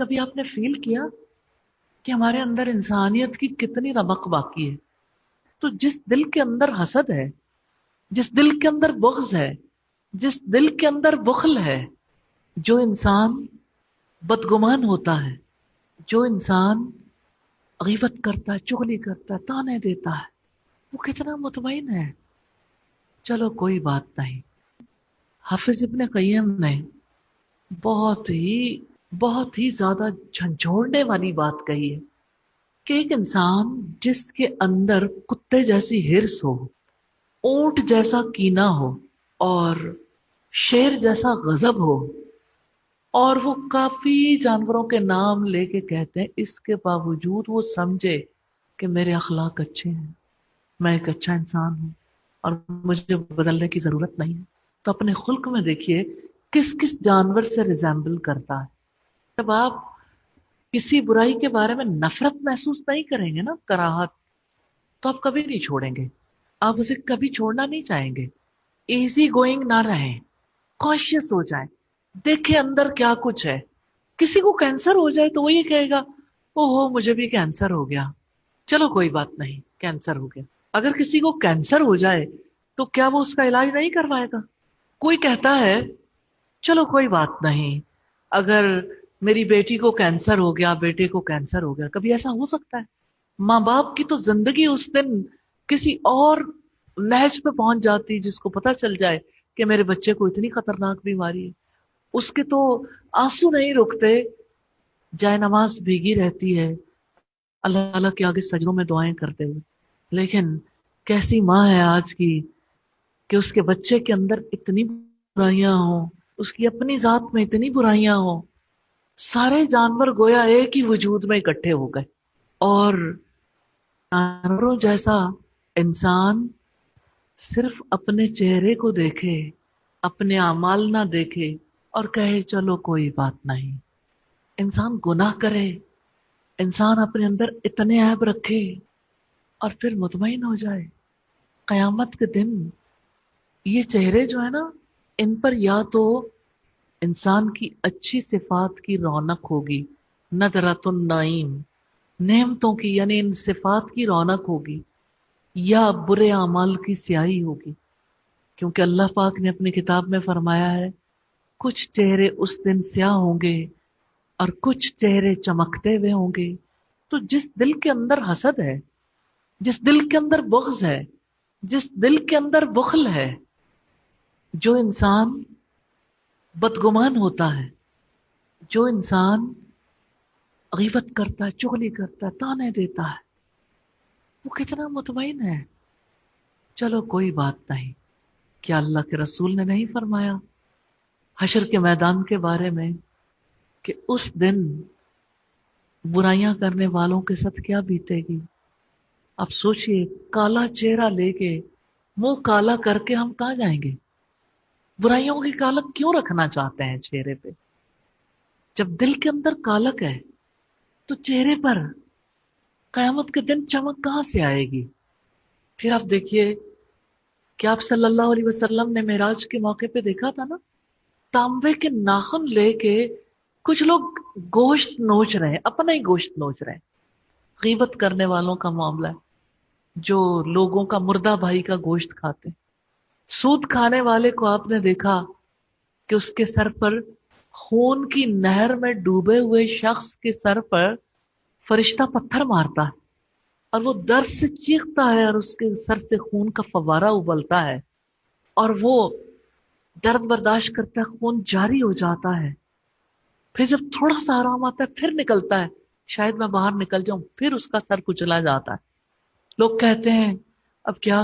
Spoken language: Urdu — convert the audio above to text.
کبھی آپ نے فیل کیا کہ ہمارے اندر انسانیت کی کتنی رمق باقی ہے؟ تو جس دل کے اندر حسد ہے، جس دل کے اندر بغض ہے، جس دل کے اندر بخل ہے، جو انسان بدگمان ہوتا ہے، جو انسان غیبت کرتا ہے، چغلی کرتا ہے، تانے دیتا ہے، وہ کتنا مطمئن ہے؟ چلو کوئی بات نہیں۔ حافظ ابن قیم نے بہت ہی زیادہ جھنجھوڑنے والی بات کہی ہے کہ ایک انسان جس کے اندر کتے جیسی ہرس ہو، اونٹ جیسا کینہ ہو، اور شیر جیسا غضب ہو، اور وہ کافی جانوروں کے نام لے کے کہتے ہیں، اس کے باوجود وہ سمجھے کہ میرے اخلاق اچھے ہیں، میں ایک اچھا انسان ہوں اور مجھے بدلنے کی ضرورت نہیں ہے، تو اپنے خلق میں دیکھیے کس کس جانور سے ریزیمبل کرتا ہے۔ جب آپ کسی برائی کے بارے میں نفرت محسوس نہیں کریں گے نا، کراہت، تو آپ کبھی نہیں چھوڑیں گے، آپ اسے کبھی چھوڑنا نہیں چاہیں گے۔ ایزی گوئنگ نہ رہیں، کوشیس ہو جائیں، دیکھیں اندر کیا کچھ ہے۔ کسی کو کینسر ہو جائے تو وہ یہ کہے گا، او ہو مجھے بھی کینسر ہو گیا، چلو کوئی بات نہیں، کینسر ہو گیا۔ اگر کسی کو کینسر ہو جائے تو کیا وہ اس کا علاج نہیں کروائے گا؟ کوئی کہتا ہے چلو کوئی بات نہیں، اگر میری بیٹی کو کینسر ہو گیا، بیٹے کو کینسر ہو گیا، کبھی ایسا ہو سکتا ہے؟ ماں باپ کی تو زندگی اس دن کسی اور نہج پہ پہنچ جاتی جس کو پتہ چل جائے کہ میرے بچے کو اتنی خطرناک بیماری ہے۔ اس کے تو آنسو نہیں رکتے، جائے نماز بھیگی رہتی ہے اللہ تعالیٰ کے آگے سجدوں میں دعائیں کرتے ہوئے۔ لیکن کیسی ماں ہے آج کی کہ اس کے بچے کے اندر اتنی برائیاں ہوں، اس کی اپنی ذات میں اتنی برائیاں ہوں، سارے جانور گویا ایک ہی وجود میں اکٹھے ہو گئے، اور جانوروں جیسا انسان صرف اپنے چہرے کو دیکھے، اپنے اعمال نہ دیکھے اور کہے چلو کوئی بات نہیں۔ انسان گناہ کرے، انسان اپنے اندر اتنے عیب رکھے اور پھر مطمئن ہو جائے، قیامت کے دن یہ چہرے جو ہے نا، ان پر یا تو انسان کی اچھی صفات کی رونق ہوگی، ندرۃ النعیم، نعمتوں کی یعنی ان صفات کی رونق ہوگی، یا برے اعمال کی سیاہی ہوگی، کیونکہ اللہ پاک نے اپنی کتاب میں فرمایا ہے کچھ چہرے اس دن سیاہ ہوں گے اور کچھ چہرے چمکتے ہوئے ہوں گے۔ تو جس دل کے اندر حسد ہے، جس دل کے اندر بغض ہے، جس دل کے اندر بخل ہے، جو انسان بدگمان ہوتا ہے، جو انسان غیبت کرتا ہے، چغلی کرتا ہے، تانے دیتا ہے، وہ کتنا مطمئن ہے؟ چلو کوئی بات نہیں۔ کیا اللہ کے رسول نے نہیں فرمایا حشر کے میدان کے بارے میں کہ اس دن برائیاں کرنے والوں کے ساتھ کیا بیتے گی؟ آپ سوچئے، کالا چہرہ لے کے، منہ کالا کر کے ہم کہاں جائیں گے؟ برائیوں کی کالک کیوں رکھنا چاہتے ہیں چہرے پہ؟ جب دل کے اندر کالک ہے تو چہرے پر قیامت کے دن چمک کہاں سے آئے گی؟ پھر آپ دیکھیے کہ آپ صلی اللہ علیہ وسلم نے معراج کے موقع پہ دیکھا تھا نا، تانبے کے ناخن لے کے کچھ لوگ گوشت نوچ رہے ہیں، اپنا ہی گوشت نوچ رہے ہیں۔ غیبت کرنے والوں کا معاملہ ہے جو لوگوں کا مردہ بھائی کا گوشت کھاتے ہیں۔ سود کھانے والے کو آپ نے دیکھا کہ اس کے سر پر خون کی نہر میں ڈوبے ہوئے شخص کے سر پر فرشتہ پتھر مارتا ہے اور وہ درد سے چیختا ہے اور اس کے سر سے خون کا فوارہ ابلتا ہے اور وہ درد برداشت کرتا ہے، خون جاری ہو جاتا ہے۔ پھر جب تھوڑا سا آرام آتا ہے پھر نکلتا ہے، شاید میں باہر نکل جاؤں، پھر اس کا سر کچلا جاتا ہے۔ لوگ کہتے ہیں اب کیا